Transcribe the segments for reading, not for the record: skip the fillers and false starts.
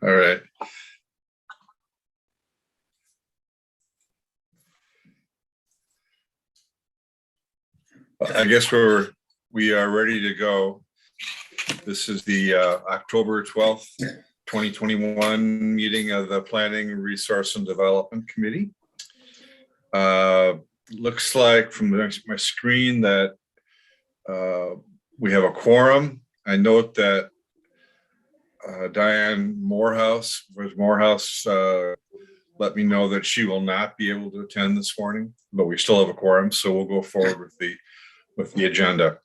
All right. I guess we are ready to go. This is the October 12th, 2021 meeting of the Planning, Resource and Development Committee. Looks like from my screen that we have a quorum. I note that Diane Morehouse let me know that she will not be able to attend this morning, but we still have a quorum, so we'll go forward with the agenda.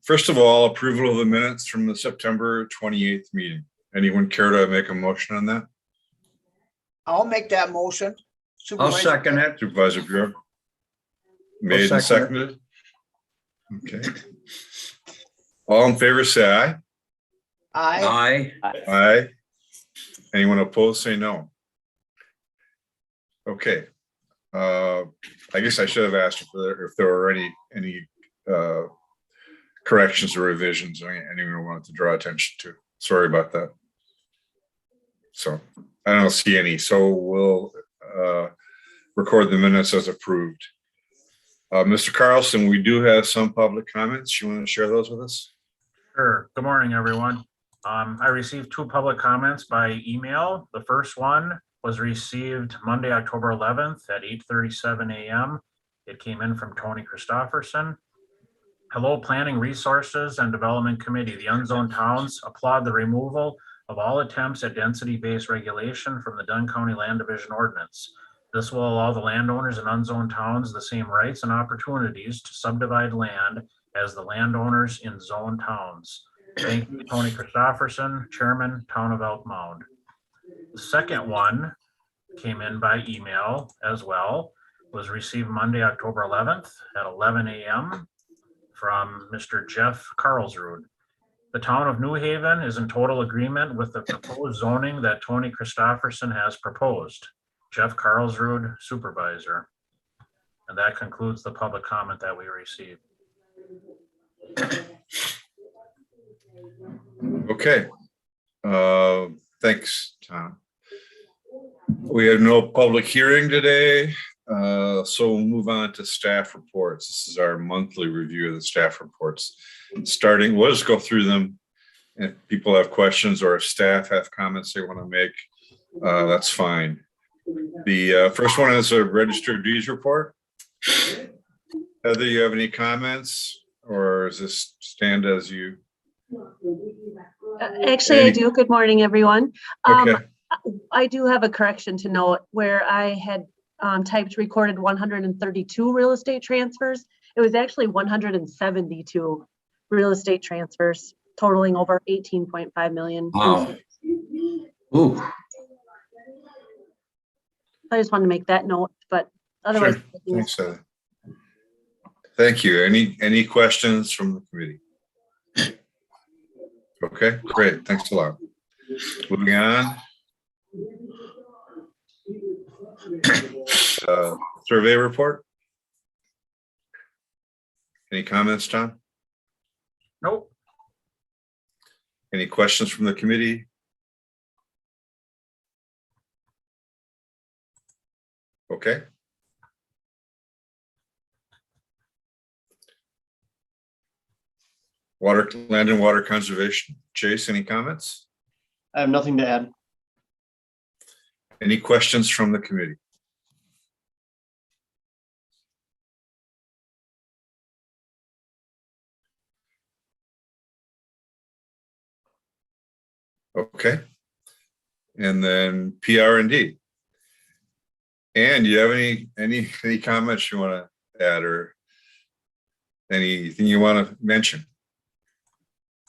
First of all, approval of the minutes from the September 28th meeting. Anyone care to make a motion on that? I'll make that motion. I'll second it. Supervisor Bureau. Made and seconded. Okay. All in favor, say aye. Aye. Aye. Anyone opposed, say no. Okay. I guess I should have asked if there were any corrections or revisions anyone wanted to draw attention to. Sorry about that. So I don't see any. So we'll record the minutes as approved. Mr. Carlson, we do have some public comments. You want to share those with us? Sure. Good morning, everyone. I received 2 public comments by email. The first one was received Monday, October 11th at 8:37 a.m. It came in from Tony Christofferson. Hello, Planning, Resources and Development Committee. The unzoned towns applaud the removal of all attempts at density-based regulation from the Dunn County Land Division Ordinance. This will allow the landowners in unzoned towns the same rights and opportunities to subdivide land as the landowners in zoned towns. Thank you, Tony Christofferson, Chairman, Town of Elk Mound. The second one came in by email as well, was received Monday, October 11th at 11 a.m. from Mr. Jeff Carlsrud. The town of New Haven is in total agreement with the proposed zoning that Tony Christofferson has proposed. Jeff Carlsrud, Supervisor. And that concludes the public comment that we received. Okay. Thanks, Tom. We have no public hearing today, so we'll move on to staff reports. This is our monthly review of the staff reports. We'll just go through them. If people have questions or if staff have comments they want to make, that's fine. The first one is a registered deeds report. Heather, you have any comments, or is this stand as you? Actually, I do. Good morning, everyone. Okay. I do have a correction to note where I had typed recorded 132 real estate transfers. It was actually 172 real estate transfers totaling over 18.5 million. Wow. Ooh. I just wanted to make that note, but otherwise. Sure. Thanks, Heather. Thank you. Any questions from the committee? Okay, great. Thanks a lot. Moving on. Survey report. Any comments, Tom? Nope. Any questions from the committee? Okay. Land and water conservation. Chase, any comments? I have nothing to add. Any questions from the committee? Okay. And then PR&D. And do you have any comments you want to add or anything you want to mention?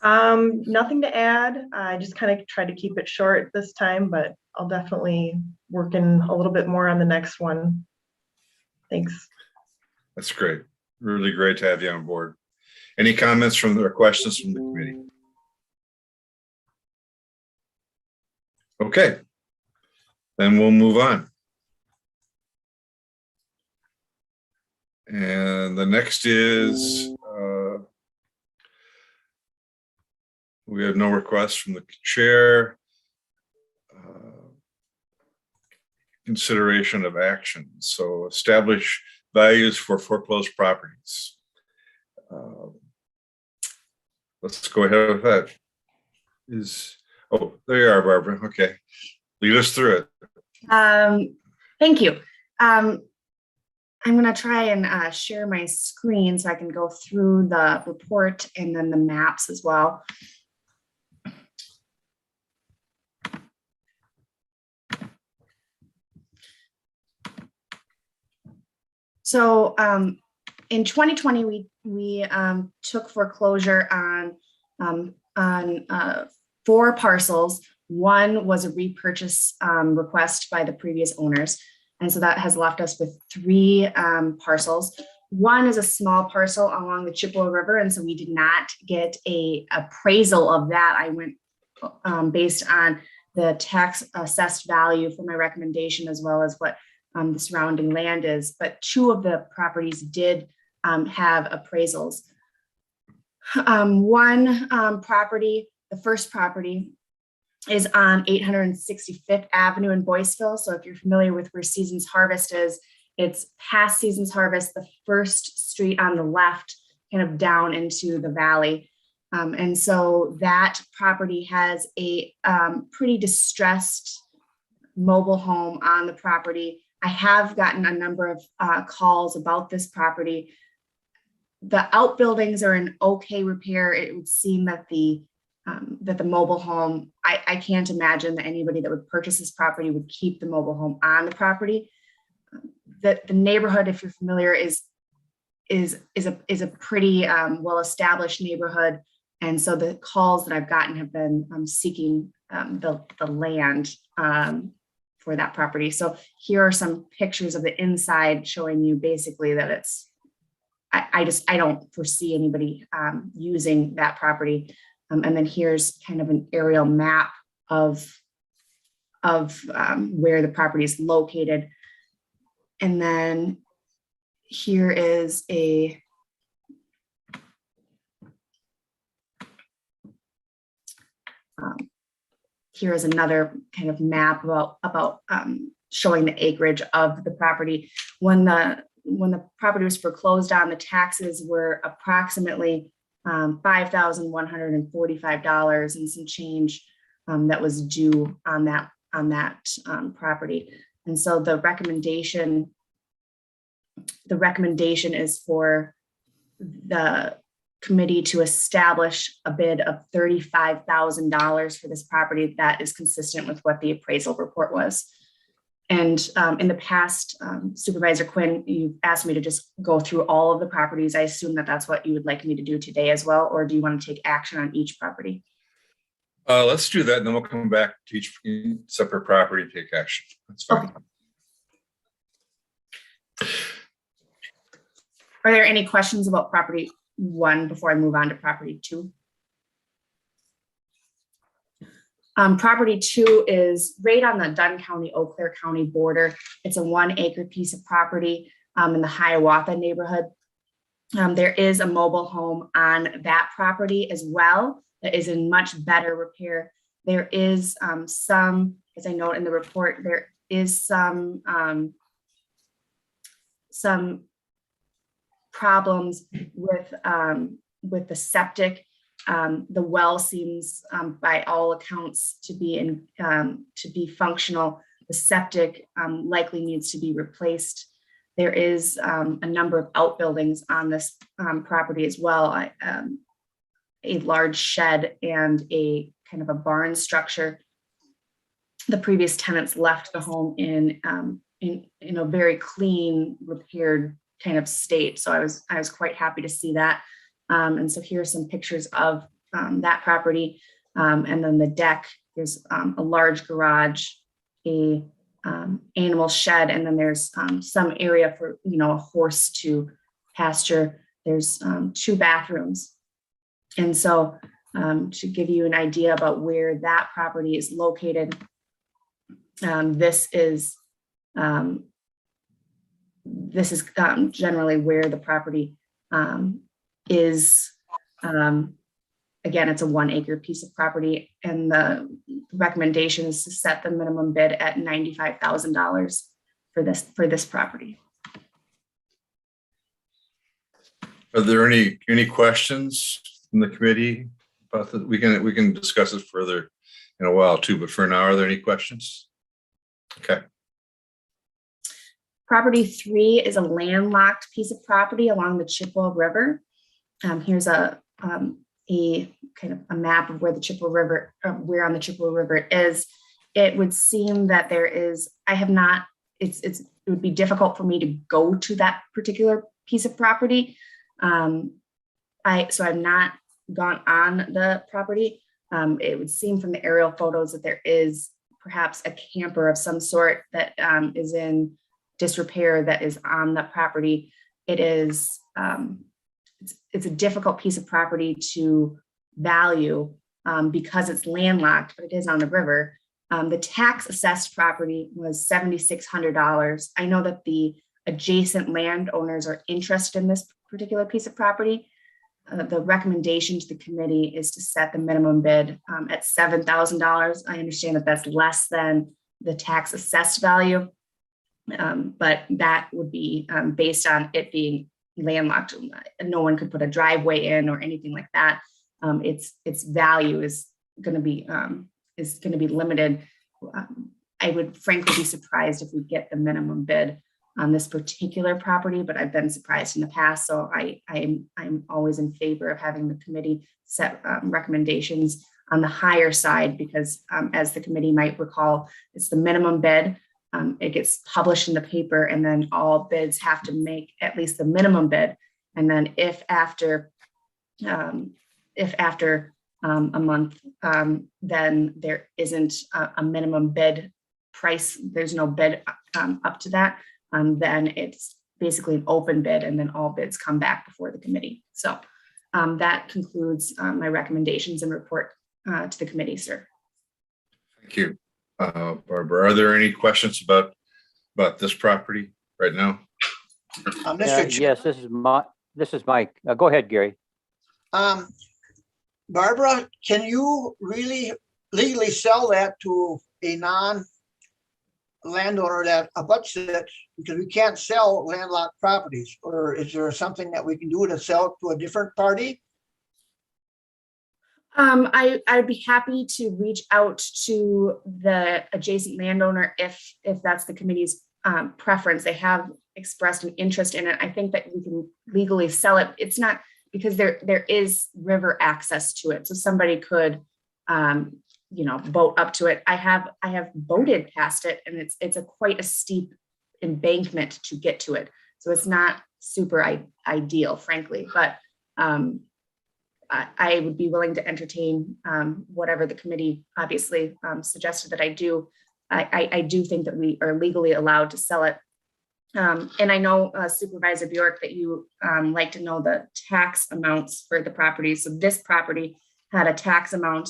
Nothing to add. I just kind of tried to keep it short this time, but I'll definitely work in a little bit more on the next one. Thanks. That's great. Really great to have you on board. Any comments from or questions from the committee? Okay. Then we'll move on. And the next is we have no requests from the chair. consideration of action. So establish values for foreclosed properties. Let's go ahead with that. Oh, there you are, Barbara. Okay. Lead us through it. Thank you. I'm going to try and share my screen so I can go through the report and then the maps as well. So in 2020, we took foreclosure on 4 parcels. One was a repurchase request by the previous owners. And so that has left us with 3 parcels. One is a small parcel along the Chippewa River. And so we did not get a appraisal of that. I went based on the tax assessed value for my recommendation, as well as what the surrounding land is. But 2 of the properties did have appraisals. One property, the first property, is on 865th Avenue in Boyceville. So if you're familiar with where Seasons Harvest is, it's past Seasons Harvest, the first street on the left, kind of down into the valley. And so that property has a pretty distressed mobile home on the property. I have gotten a number of calls about this property. The outbuildings are in okay repair. It would seem that the mobile home, I can't imagine that anybody that would purchase this property would keep the mobile home on the property. The neighborhood, if you're familiar, is a pretty well-established neighborhood. And so the calls that I've gotten have been seeking the land for that property. So here are some pictures of the inside showing you basically that it's, I don't foresee anybody using that property. And then here's kind of an aerial map of where the property is located. And then here is here is another kind of map about showing the acreage of the property. When the property was foreclosed on, the taxes were approximately $5,145 and some change that was due on that property. And so the recommendation is for the committee to establish a bid of $35,000 for this property that is consistent with what the appraisal report was. And in the past, Supervisor Quinn, you've asked me to just go through all of the properties. I assume that that's what you would like me to do today as well, or do you want to take action on each property? Let's do that, and then we'll come back to each separate property and take action. That's fine. Okay. Are there any questions about property 1 before I move on to property 2? Property 2 is right on the Dunn County, Eau Claire County border. It's a 1-acre piece of property in the Hiawatha neighborhood. There is a mobile home on that property as well that is in much better repair. There is some, as I note in the report, there is some problems with the septic. The well seems, by all accounts, to be functional. The septic likely needs to be replaced. There is a number of outbuildings on this property as well. A large shed and a kind of a barn structure. The previous tenants left the home in a very clean, repaired kind of state. So I was quite happy to see that. And so here are some pictures of that property. And then the deck, there's a large garage, a animal shed, and then there's some area for, a horse to pasture. There's 2 bathrooms. And so to give you an idea about where that property is located, this is generally where the property is. Again, it's a 1-acre piece of property, and the recommendations to set the minimum bid at $95,000 for this property. Are there any questions from the committee about that? We can discuss it further in a while too, but for now, are there any questions? Okay. Property 3 is a landlocked piece of property along the Chippewa River. Here's a kind of a map of where the Chippewa River, where on the Chippewa River it is. It would seem that there is, it would be difficult for me to go to that particular piece of property. So I've not gone on the property. It would seem from the aerial photos that there is perhaps a camper of some sort that is in disrepair that is on the property. It is, it's a difficult piece of property to value because it's landlocked, but it is on the river. The tax assessed property was $7,600. I know that the adjacent landowners are interested in this particular piece of property. The recommendation to the committee is to set the minimum bid at $7,000. I understand that that's less than the tax assessed value, but that would be based on it being landlocked. No one could put a driveway in or anything like that. Its value is going to be limited. I would frankly be surprised if we get the minimum bid on this particular property, but I've been surprised in the past. So I'm always in favor of having the committee set recommendations on the higher side because as the committee might recall, it's the minimum bid. It gets published in the paper and then all bids have to make at least the minimum bid. And then if after a month, then there isn't a minimum bid price, there's no bid up to that, then it's basically an open bid and then all bids come back before the committee. So that concludes my recommendations and report to the committee, sir. Thank you. Barbara, are there any questions about this property right now? Mr. Chair, Yes, this is Mike. Go ahead, Gary. Barbara, can you really legally sell that to a non-landowner that abuts it? Because we can't sell landlocked properties, or is there something that we can do to sell to a different party? I'd be happy to reach out to the adjacent landowner if that's the committee's preference. They have expressed an interest in it. I think that we can legally sell it. It's not because there is river access to it, so somebody could boat up to it. I have boated past it, and it's quite a steep embankment to get to it, so it's not super ideal, frankly. But I would be willing to entertain whatever the committee obviously suggested that I do. I do think that we are legally allowed to sell it. And I know Supervisor Bjork that you like to know the tax amounts for the property. So this property had a tax amount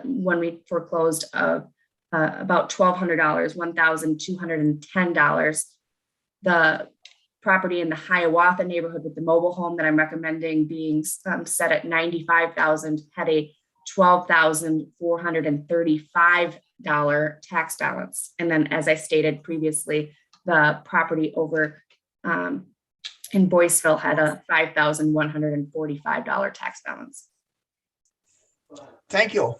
when we foreclosed of about $1,200, $1,210. The property in the Hiawatha neighborhood with the mobile home that I'm recommending being set at $95,000 had a $12,435 tax balance. And then, as I stated previously, the property over in Boyceville had a $5,145 tax balance. Thank you.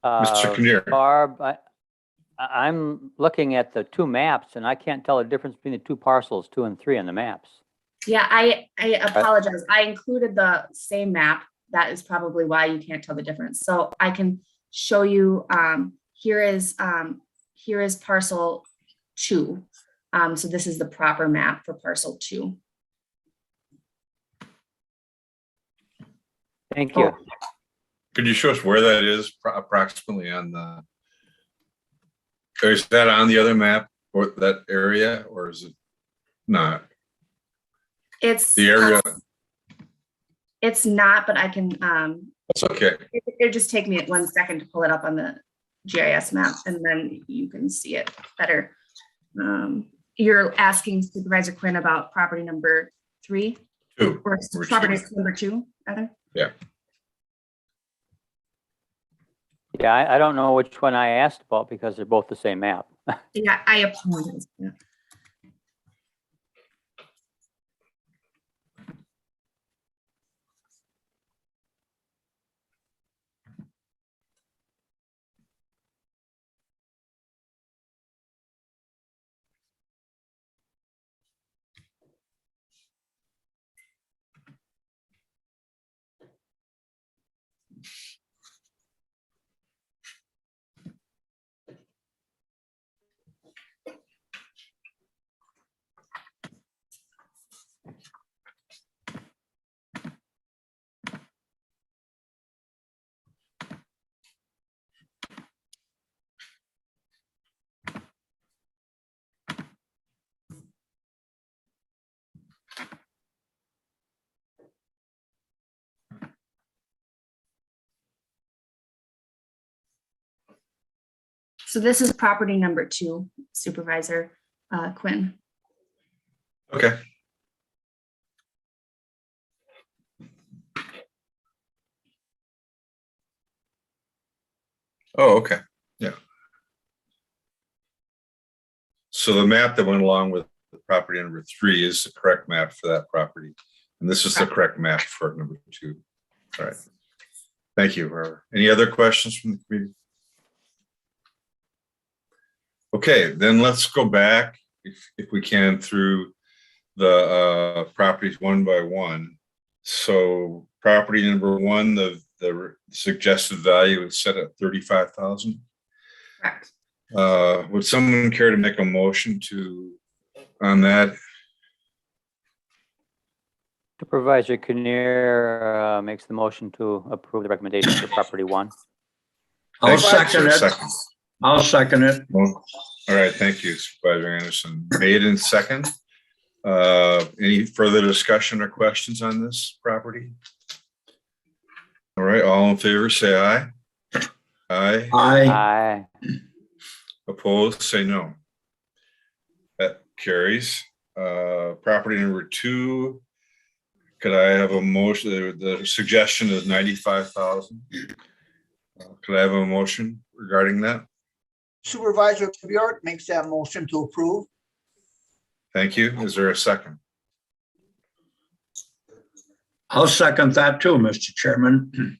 Mr. Kinnear. Barb, I'm looking at the two maps and I can't tell the difference between the two parcels 2 and 3 on the maps. Yeah, I apologize. I included the same map. That is probably why you can't tell the difference. So I can show you, here is parcel 2. So this is the proper map for parcel 2. Thank you. Could you show us where that is approximately on the, is that on the other map or that area, or is it not? It's The area. It's not, but I can, That's okay. it'll just take me 1 second to pull it up on the GIS map and then you can see it better. You're asking Supervisor Quinn about property number 3? 2. Or property number 2, rather? Yeah. Yeah, I don't know which one I asked about because they're both the same map. Yeah, I apologize. Yeah. So this is property number 2, Supervisor Quinn. Okay. Oh, okay, yeah. So the map that went along with the property number 3 is the correct map for that property. And this is the correct map for number 2. All right. Thank you, Barbara. Any other questions from the committee? Okay, then let's go back, if we can, through the properties one by one. So property number 1, the suggested value is set at 35,000. Correct. Would someone care to make a motion on that? Supervisor Kinnear makes the motion to approve the recommendation for property 1. I'll Thanks. second it. Second. I'll second it. Well, all right, thank you, Supervisor Anderson. Made in second. Any further discussion or questions on this property? All right, all in favor, say aye. Aye. Aye. Aye. Opposed, say no. That carries. Property number 2, could I have a motion? The suggestion is 95,000. Could I have a motion regarding that? Supervisor Bjork makes that motion to approve. Thank you. Is there a second? I'll second that too, Mr. Chairman.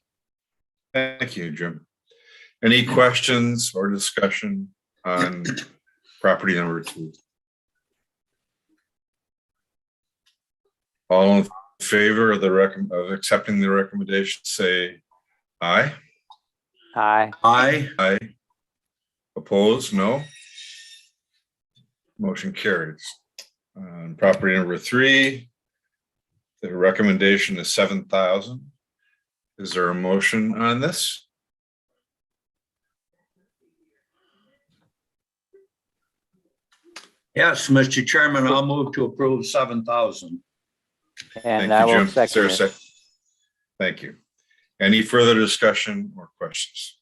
Thank you, Jim. Any questions or discussion on property number 2? All in favor of of accepting the recommendation, say aye. Aye. Aye. Aye. Opposed, no. Motion carries. On property number 3, the recommendation is 7,000. Is there a motion on this? Yes, Mr. Chairman, I'll move to approve 7,000. And Thank I you, will Jim. Is there second a it. second? Thank you. Any further discussion or questions?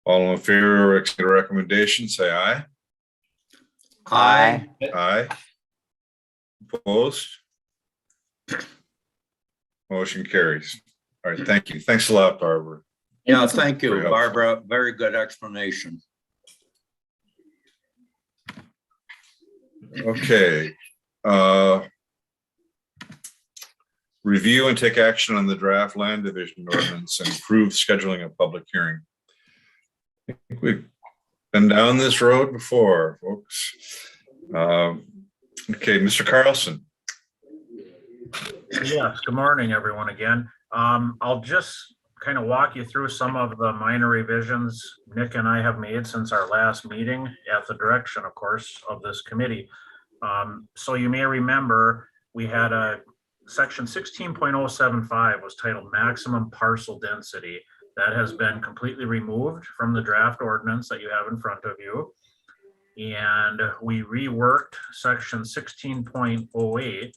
All in favor of the recommendation, say aye. Aye. Aye. Opposed? Motion carries. All right, thank you. Thanks a lot, Barbara. Yeah, thank you, Very helpful. Barbara. Very good explanation. Okay. Review and take action on the draft land division ordinance and approve scheduling a public hearing. I think we've been down this road before, folks. Okay, Mr. Carlson. Yes, good morning, everyone, again. I'll just kind of walk you through some of the minor revisions Nick and I have made since our last meeting at the direction, of course, of this committee. So you may remember we had a section 16.075 was titled maximum parcel density. That has been completely removed from the draft ordinance that you have in front of you. And we reworked section 16.08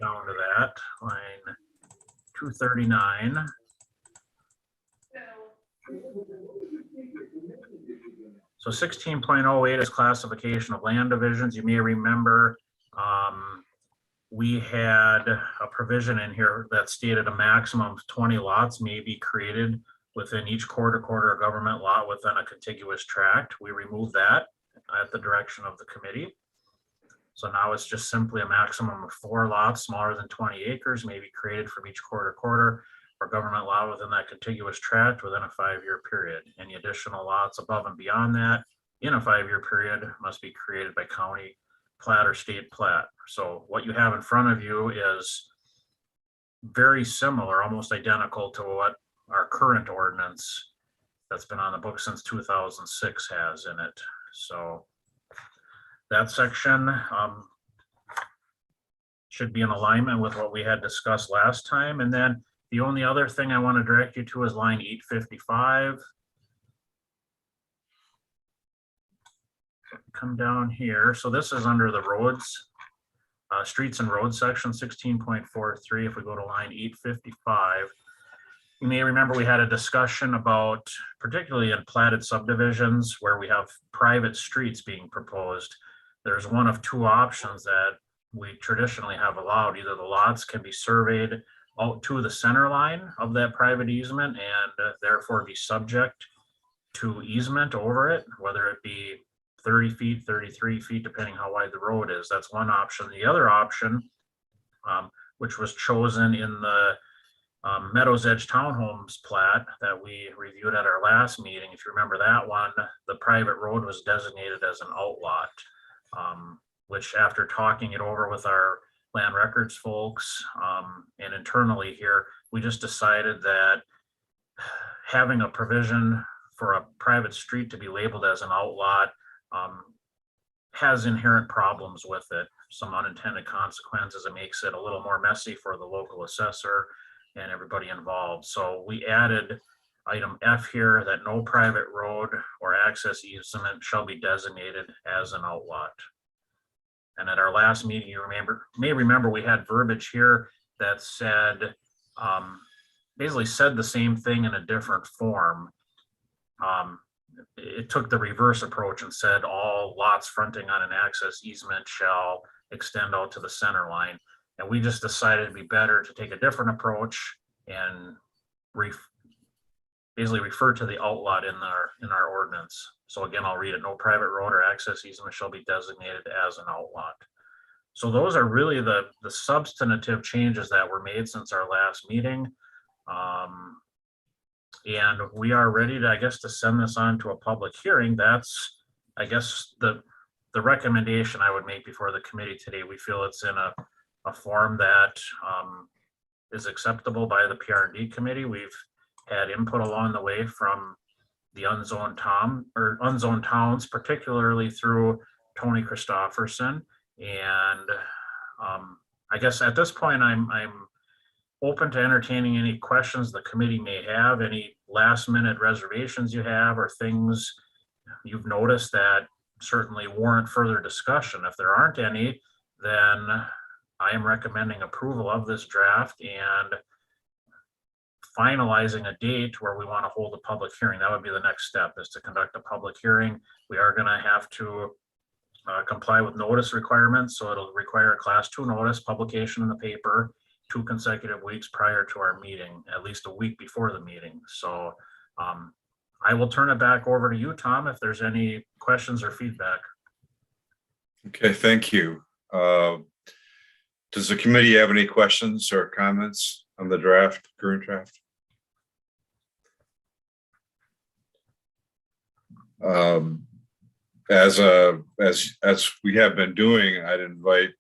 down to that line 239. So 16.08 is classification of land divisions. You may remember we had a provision in here that stated a maximum of 20 lots may be created within each quarter government lot within a contiguous tract. We removed that at the direction of the committee. So now it's just simply a maximum of 4 lots smaller than 20 acres may be created from each quarter or government lot within that contiguous tract within a 5-year period. Any additional lots above and beyond that in a 5-year period must be created by county plat or state plat. So what you have in front of you is very similar, almost identical to what our current ordinance that's been on the book since 2006 has in it. So that section should be in alignment with what we had discussed last time. And then the only other thing I want to direct you to is line 855. Come down here. So this is under the roads, streets and roads section 16.43. If we go to line 855, you may remember we had a discussion about, particularly in platted subdivisions where we have private streets being proposed. There's one of 2 options that we traditionally have allowed. Either the lots can be surveyed out to the center line of that private easement and therefore be subject to easement over it, whether it be 30 feet, 33 feet, depending how wide the road is. That's one option. The other option, which was chosen in the Meadows Edge Townhomes plat that we reviewed at our last meeting, if you remember that one, the private road was designated as an outlot, which after talking it over with our land records folks and internally here, we just decided that having a provision for a private street to be labeled as an outlot has inherent problems with it, some unintended consequences. It makes it a little more messy for the local assessor and everybody involved. So we added item F here, that no private road or access easement shall be designated as an outlot. And at our last meeting, you may remember we had verbiage here that said, basically said the same thing in a different form. It took the reverse approach and said all lots fronting on an access easement shall extend out to the center line. And we just decided it'd be better to take a different approach and basically refer to the outlot in our ordinance. So again, I'll read it. No private road or access easement shall be designated as an outlot. So those are really the substantive changes that were made since our last meeting. And we are ready to, I guess, to send this on to a public hearing. That's, I guess, the recommendation I would make before the committee today. We feel it's in a form that is acceptable by the PR&D committee. We've had input along the way from the unzoned towns, particularly through Tony Christofferson. And I guess at this point, I'm open to entertaining any questions the committee may have, any last minute reservations you have, or things you've noticed that certainly warrant further discussion. If there aren't any, then I am recommending approval of this draft and finalizing a date where we want to hold a public hearing. That would be the next step, is to conduct a public hearing. We are going to have to comply with notice requirements. So it'll require a class 2 notice, publication in the paper, 2 consecutive weeks prior to our meeting, at least a week before the meeting. So I will turn it back over to you, Tom, if there's any questions or feedback. Okay, thank you. Does the committee have any questions or comments on the draft, current draft? As we have been doing, I'd invite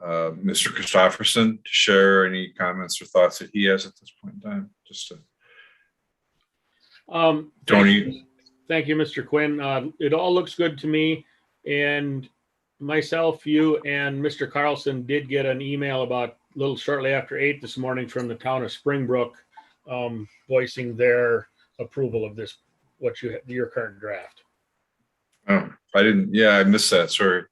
Mr. Christofferson to share any comments or thoughts that he has at this point in time. Just to Tony. Thank you, Mr. Quinn. It all looks good to me. And myself, you, and Mr. Carlson did get an email about a little shortly after 8 this morning from the town of Springbrook, voicing their approval of this, your current draft. Oh, I didn't. Yeah, I missed that. Sorry.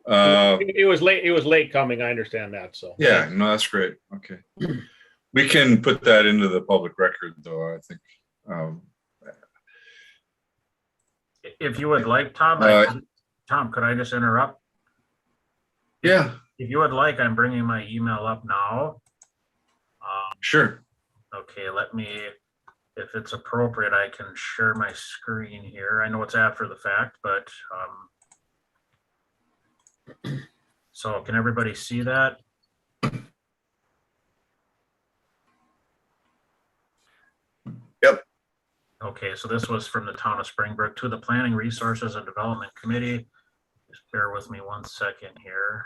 It was late. It was late coming. I understand that. So yeah, no, that's great. Okay, we can put that into the public record, though. I think. If you would like, Tom, Tom, could I just interrupt? Yeah. if you would like, I'm bringing my email up now. Sure. Okay, let me, if it's appropriate, I can share my screen here. I know it's after the fact, but so can everybody see that? Yep. Okay, so this was from the town of Springbrook to the Planning Resources and Development Committee. Just bear with me one second here.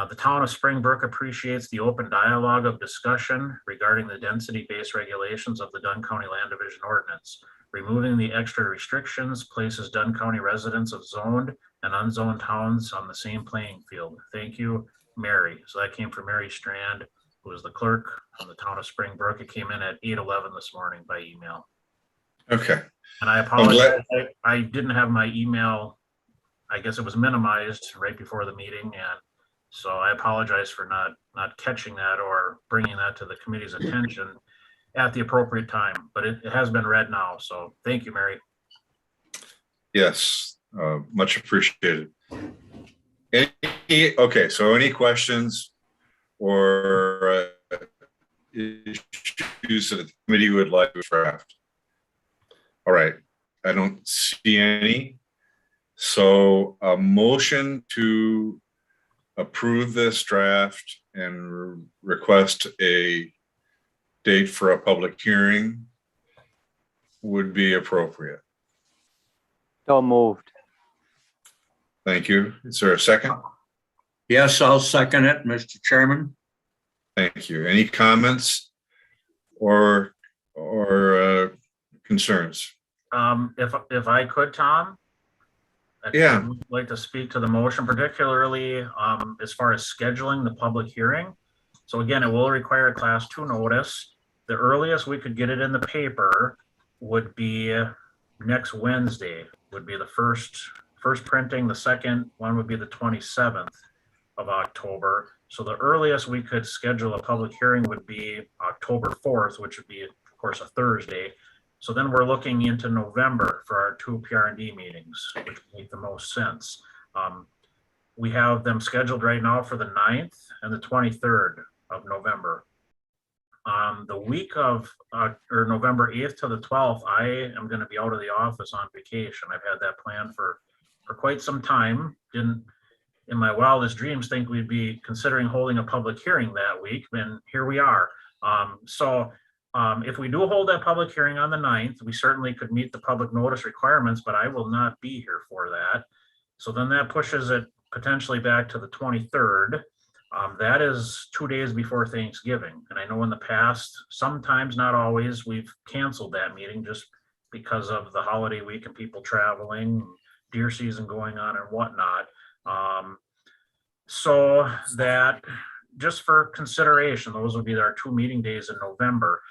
The town of Springbrook appreciates the open dialogue of discussion regarding the density-based regulations of the Dunn County Land Division Ordinance. Removing the extra restrictions places Dunn County residents of zoned and unzoned towns on the same playing field. Thank you, Mary. So that came from Mary Strand, who is the clerk from the town of Springbrook. It came in at 8:11 this morning by email. Okay. And I apologize, I didn't have my email. I guess it was minimized right before the meeting, and so I apologize for not catching that or bringing that to the committee's attention at the appropriate time, but it has been read now. So thank you, Mary. Yes, much appreciated. Okay, so any questions or issues that the committee would like to draft? All right, I don't see any. So a motion to approve this draft and request a date for a public hearing would be appropriate. So moved. Thank you. Is there a second? Yes, I'll second it, Mr. Chairman. Thank you. Any comments or concerns? If I could, Tom? Yeah. I'd like to speak to the motion, particularly as far as scheduling the public hearing. So again, it will require a class 2 notice. The earliest we could get it in the paper would be next Wednesday, would be the first printing. The second one would be the 27th of October. So the earliest we could schedule a public hearing would be October 4th, which would be, of course, a Thursday. So then we're looking into November for our 2 PR&D meetings, which make the most sense. We have them scheduled right now for the 9th and the 23rd of November. The week of or November 8th to the 12th, I am going to be out of the office on vacation. I've had that planned for quite some time. Didn't in my wildest dreams think we'd be considering holding a public hearing that week, and here we are. If we do hold that public hearing on the 9th, we certainly could meet the public notice requirements, but I will not be here for that. So then that pushes it potentially back to the 23rd. That is 2 days before Thanksgiving. And I know in the past, sometimes, not always, we've canceled that meeting just because of the holiday week and people traveling, deer season going on and whatnot. So that, just for consideration, those would be our 2 meeting days in November.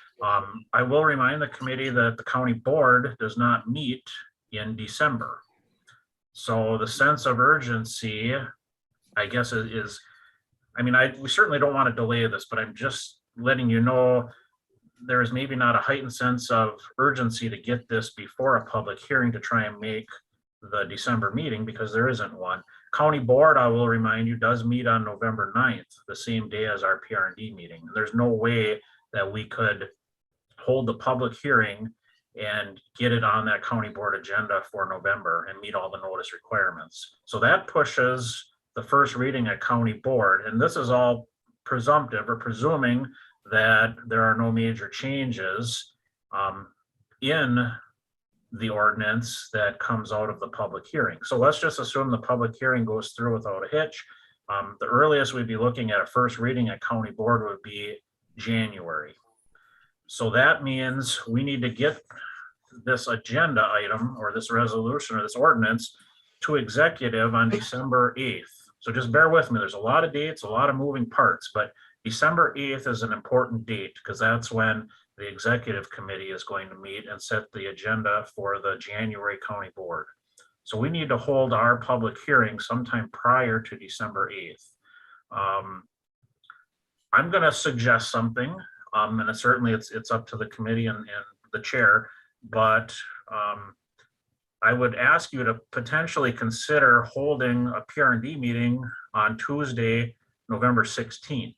I will remind the committee that the county board does not meet in December. So the sense of urgency, I guess, is, I mean, we certainly don't want to delay this, but I'm just letting you know there is maybe not a heightened sense of urgency to get this before a public hearing to try and make the December meeting, because there isn't one. County board, I will remind you, does meet on November 9th, the same day as our PR&D meeting. There's no way that we could hold the public hearing and get it on that county board agenda for November and meet all the notice requirements. So that pushes the first reading at county board. And this is all presumptive or presuming that there are no major changes in the ordinance that comes out of the public hearing. So let's just assume the public hearing goes through without a hitch. The earliest we'd be looking at a first reading at county board would be January. So that means we need to get this agenda item or this resolution or this ordinance to executive on December 8th. So just bear with me. There's a lot of dates, a lot of moving parts, but December 8th is an important date because that's when the executive committee is going to meet and set the agenda for the January county board. So we need to hold our public hearing sometime prior to December 8th. I'm going to suggest something, and certainly it's up to the committee and the chair, but I would ask you to potentially consider holding a PR&D meeting on Tuesday, November 16th.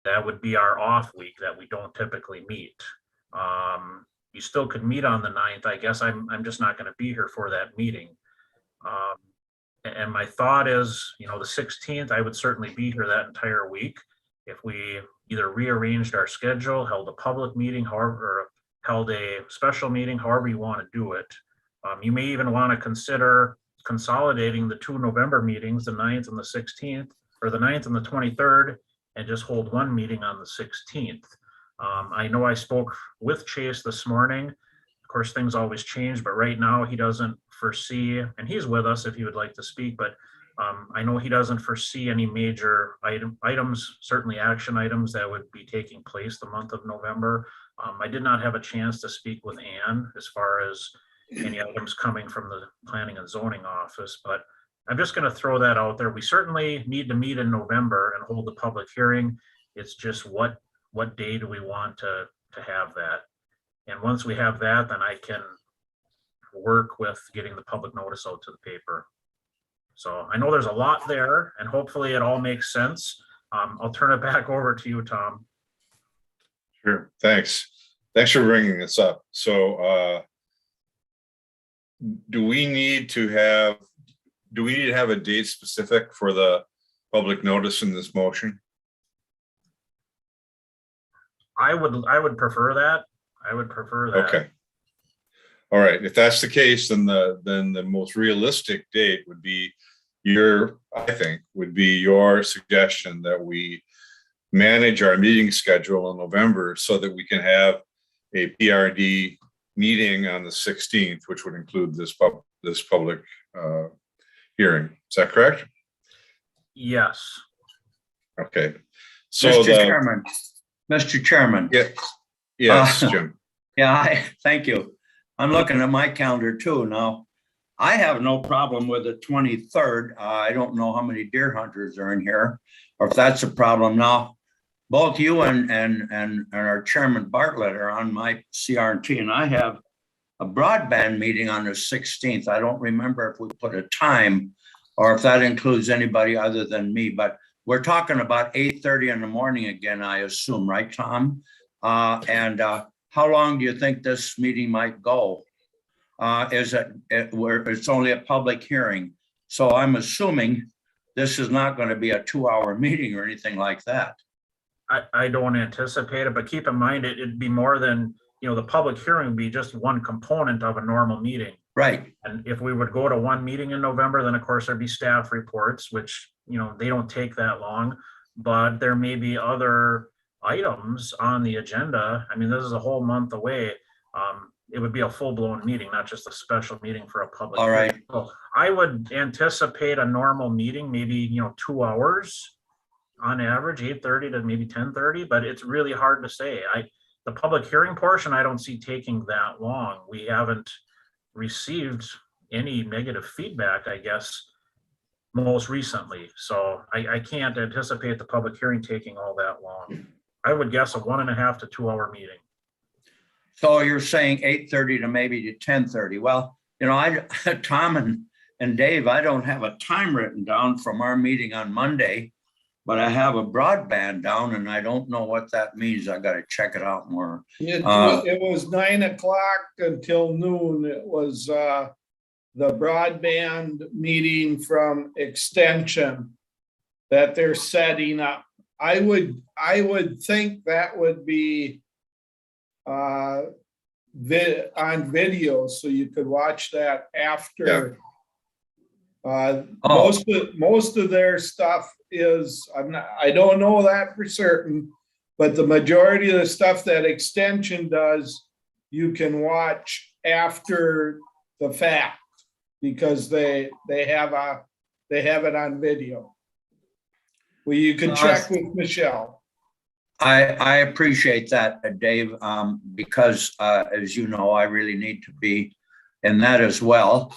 That would be our off week that we don't typically meet. You still could meet on the 9th. I guess I'm just not going to be here for that meeting. And my thought is, the 16th, I would certainly be here that entire week. If we either rearranged our schedule, held a public meeting, or held a special meeting, however you want to do it. You may even want to consider consolidating the 2 November meetings, the 9th and the 16th, or the 9th and the 23rd, and just hold one meeting on the 16th. I know I spoke with Chase this morning. Of course, things always change, but right now he doesn't foresee, and he's with us if he would like to speak, but I know he doesn't foresee any major items, certainly action items that would be taking place the month of November. I did not have a chance to speak with Ann as far as any items coming from the Planning and Zoning Office, but I'm just going to throw that out there. We certainly need to meet in November and hold the public hearing. It's just what day do we want to have that? And once we have that, then I can work with getting the public notice out to the paper. So I know there's a lot there, and hopefully it all makes sense. I'll turn it back over to you, Tom. Sure, thanks. Thanks for bringing this up. So do we need to have a date specific for the public notice in this motion? I would prefer that. I would prefer that. Okay. All right, if that's the case, then the most realistic date would be your suggestion that we manage our meeting schedule in November so that we can have a PR&D meeting on the 16th, which would include this public hearing. Is that correct? Yes. Okay. So Mr. Chairman. Yeah. Yes, Jim. Yeah, thank you. I'm looking at my calendar too now. I have no problem with the 23rd. I don't know how many deer hunters are in here, or if that's a problem now. Both you and our Chairman Bartlett are on my CRT, and I have a broadband meeting on the 16th. I don't remember if we put a time or if that includes anybody other than me, but we're talking about 8:30 in the morning again, I assume, right, Tom? And how long do you think this meeting might go? Is it where it's only a public hearing? So I'm assuming this is not going to be a 2-hour meeting or anything like that. I don't anticipate it, but keep in mind, it'd be more than, the public hearing would be just one component of a normal meeting. Right. And if we would go to one meeting in November, then of course there'd be staff reports, which, they don't take that long, but there may be other items on the agenda. I mean, this is a whole month away. It would be a full-blown meeting, not just a special meeting for a public. All right. So I would anticipate a normal meeting, maybe, 2 hours on average, 8:30 to maybe 10:30, but it's really hard to say. The public hearing portion, I don't see taking that long. We haven't received any negative feedback, I guess, most recently. So I can't anticipate the public hearing taking all that long. I would guess a 1.5 to 2 hour meeting. So you're saying 8:30 to maybe to 10:30. Well, Tom and Dave, I don't have a time written down from our meeting on Monday, but I have a broadband down and I don't know what that means. I got to check it out more. It was 9 o'clock until noon. It was the broadband meeting from Extension that they're setting up. I would think that would be on video, so you could watch that after. Most of their stuff is, I don't know that for certain, but the majority of the stuff that Extension does, you can watch after the fact because they have it on video. Well, you can check with Michelle. I appreciate that, Dave, because as you know, I really need to be in that as well.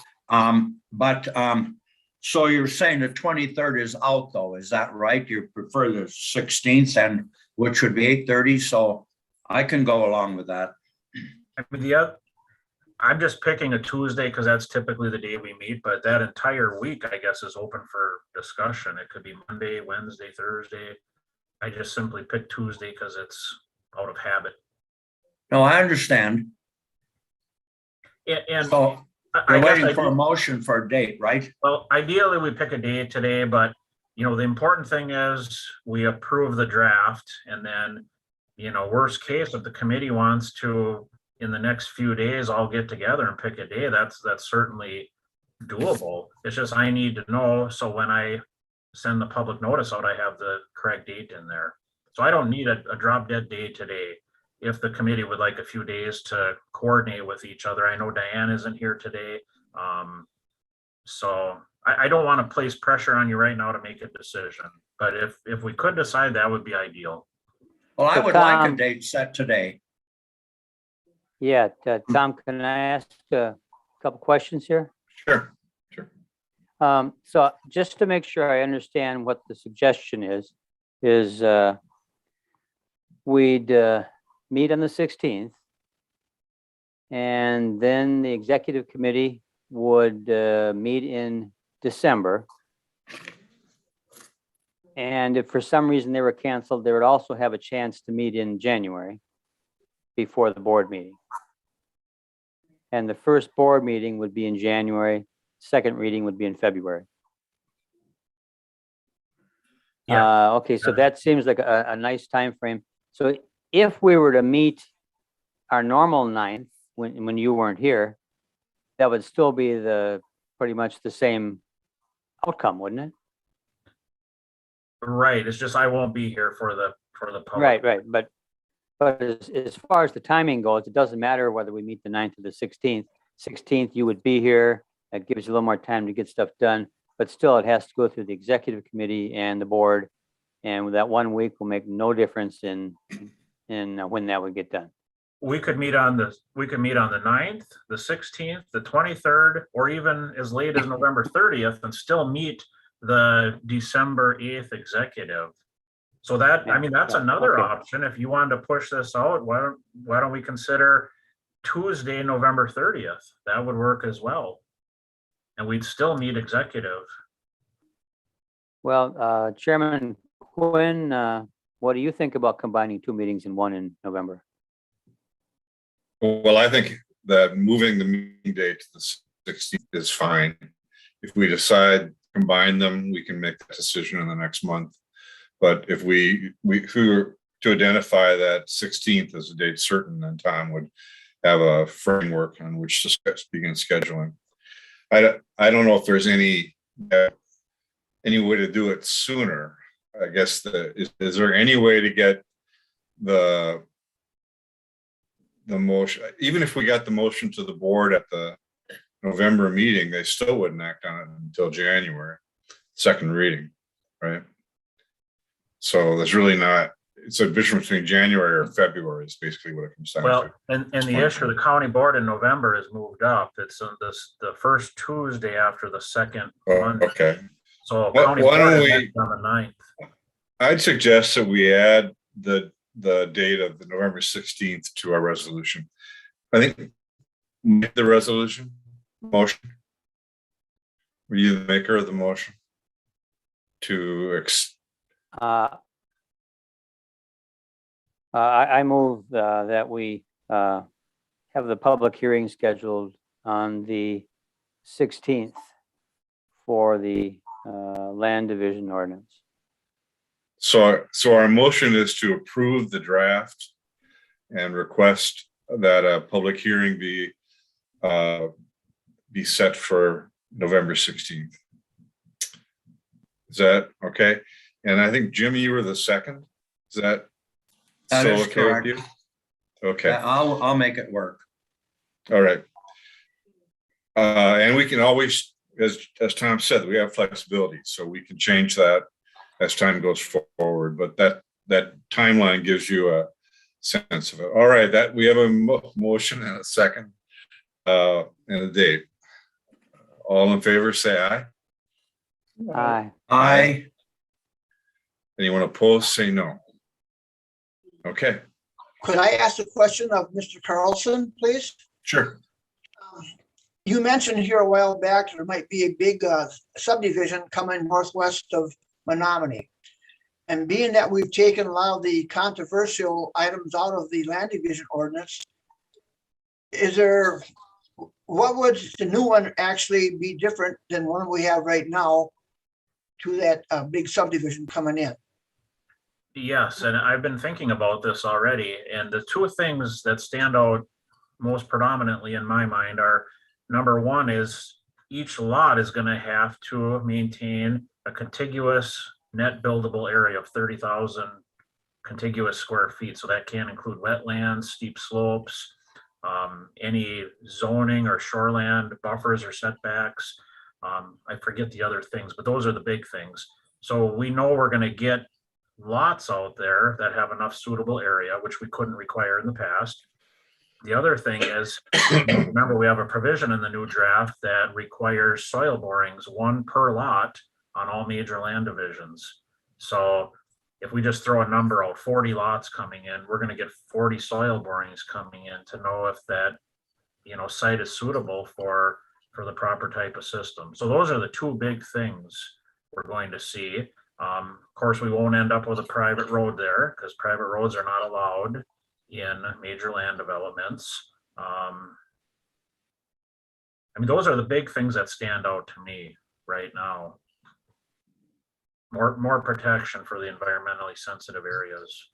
So you're saying the 23rd is out though, is that right? You prefer the 16th, and which would be 8:30, so I can go along with that. I mean, I'm just picking a Tuesday because that's typically the day we meet, but that entire week, I guess, is open for discussion. It could be Monday, Wednesday, Thursday. I just simply picked Tuesday because it's out of habit. No, I understand. And So I you're guess waiting for a I, motion for a date, right? well, ideally, we pick a day today, but the important thing is we approve the draft and then, worst case, if the committee wants to, in the next few days, all get together and pick a day, that's certainly doable. It's just I need to know, so when I send the public notice out, I have the correct date in there. So I don't need a drop dead day today. If the committee would like a few days to coordinate with each other, I know Diane isn't here today. So I don't want to place pressure on you right now to make a decision, but if we could decide, that would be ideal. Well, I So would like a Tom- date set today. Yeah, Tom, can I ask a couple questions here? Sure. So just to make sure I understand what the suggestion is we'd meet on the 16th. And then the executive committee would meet in December. And if for some reason they were canceled, they would also have a chance to meet in January before the board meeting. And the first board meeting would be in January, second reading would be in February. Yeah. Okay, so that seems like a nice time frame. So if we were to meet our normal 9th, when you weren't here, that would still be pretty much the same outcome, wouldn't it? Right, it's just I won't be here for the public. Right. But as far as the timing goes, it doesn't matter whether we meet the 9th or the 16th. 16th, you would be here. That gives you a little more time to get stuff done, but still it has to go through the executive committee and the board. And with that 1 week will make no difference in when that would get done. We could meet on the 9th, the 16th, the 23rd, or even as late as November 30th and still meet the December 8th executive. So that, I mean, that's another Okay. option. If you wanted to push this out, why don't we consider Tuesday, November 30th? That would work as well. And we'd still meet executive. Well, Chairman Quinn, what do you think about combining 2 meetings in one in November? Well, I think that moving the meeting date to the 16th is fine. If we decide to combine them, we can make that decision in the next month. But if we were to identify that 16th as a date certain, then Tom would have a framework on which to begin scheduling. I don't know if there's any way to do it sooner. I guess is there any way to get the motion, even if we got the motion to the board at the November meeting, they still wouldn't act on it until January, second reading, right? So there's really not, it's a difference between January or February is basically what it comes down Well, to. and the issue, the county board in November is moved up. It's the first Tuesday after the second Monday. Okay, So Why county don't board is we- next on the 9th. I'd suggest that we add the date of the November 16th to our resolution. I think the resolution motion. Were you the maker of the motion? I move that we have the public hearing scheduled on the 16th for the land division ordinance. So our motion is to approve the draft and request that a public hearing be set for November 16th. Is that okay? And I think Jimmy, you were the second. Is that That still is okay with correct. you? Okay, Yeah, I'll make it work. all right. And we can always, as Tom said, we have flexibility, so we can change that as time goes forward, but that timeline gives you a sense of it. All right, that we have a motion and a second and a date. All in favor, say aye. Aye. Aye. Anyone opposed, say no. Okay, Could I ask a question of Mr. Carlson, please? sure. You mentioned here a while back, there might be a big subdivision coming northwest of Menominee. And being that we've taken a lot of the controversial items out of the land division ordinance, what would the new one actually be different than one we have right now to that big subdivision coming in? Yes, and I've been thinking about this already, and the two things that stand out most predominantly in my mind are, number one is each lot is gonna have to maintain a contiguous net buildable area of 30,000 contiguous square feet. So that can include wetlands, steep slopes, any zoning or shoreland buffers or setbacks. I forget the other things, but those are the big things. So we know we're gonna get lots out there that have enough suitable area, which we couldn't require in the past. The other thing is, remember, we have a provision in the new draft that requires soil borings, one per lot on all major land divisions. So if we just throw a number out, 40 lots coming in, we're going to get 40 soil borings coming in to know if that, site is suitable for the proper type of system. So those are the two big things we're going to see. Of course, we won't end up with a private road there because private roads are not allowed in major land developments. Those are the big things that stand out to me right now. More protection for the environmentally sensitive areas.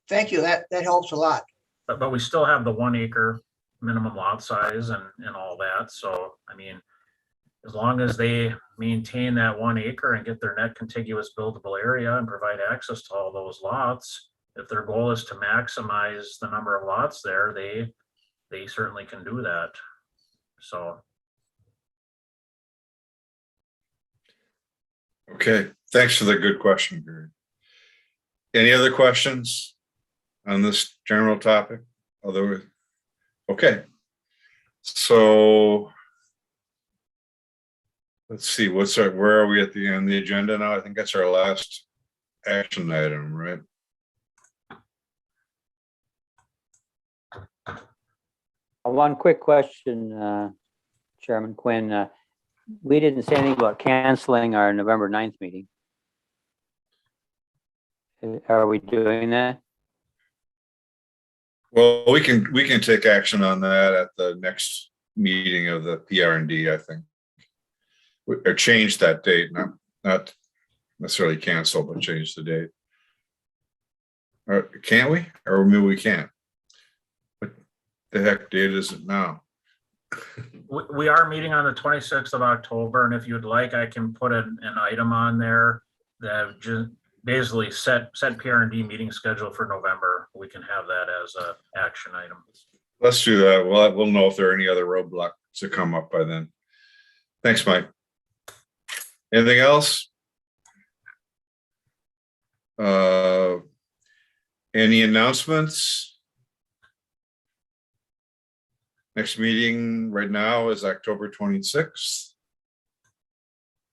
Thank you. That helps a lot. But we still have the 1 acre minimum lot size and all that. So, as long as they maintain that 1 acre and get their net contiguous buildable area and provide access to all those lots, if their goal is to maximize the number of lots there, they certainly can do that. So. Okay, thanks for the good question, Gary. Any other questions on this general topic? Okay. So let's see, where are we at the end of the agenda now? I think that's our last action item, right? One quick question, Chairman Quinn. We didn't say anything about canceling our November 9th meeting. Are we doing that? Well, we can take action on that at the next meeting of the PR&D, I think. Or change that date, not necessarily cancel, but change the date. Or can't we? Or maybe we can't. What the heck date is it now? We are meeting on the 26th of October, and if you'd like, I can put an item on there that just basically set PR&D meeting schedule for November. We can have that as a action item. Let's do that. We'll know if there are any other roadblocks that come up by then. Thanks, Mike. Anything else? Any announcements? Next meeting right now is October 26th.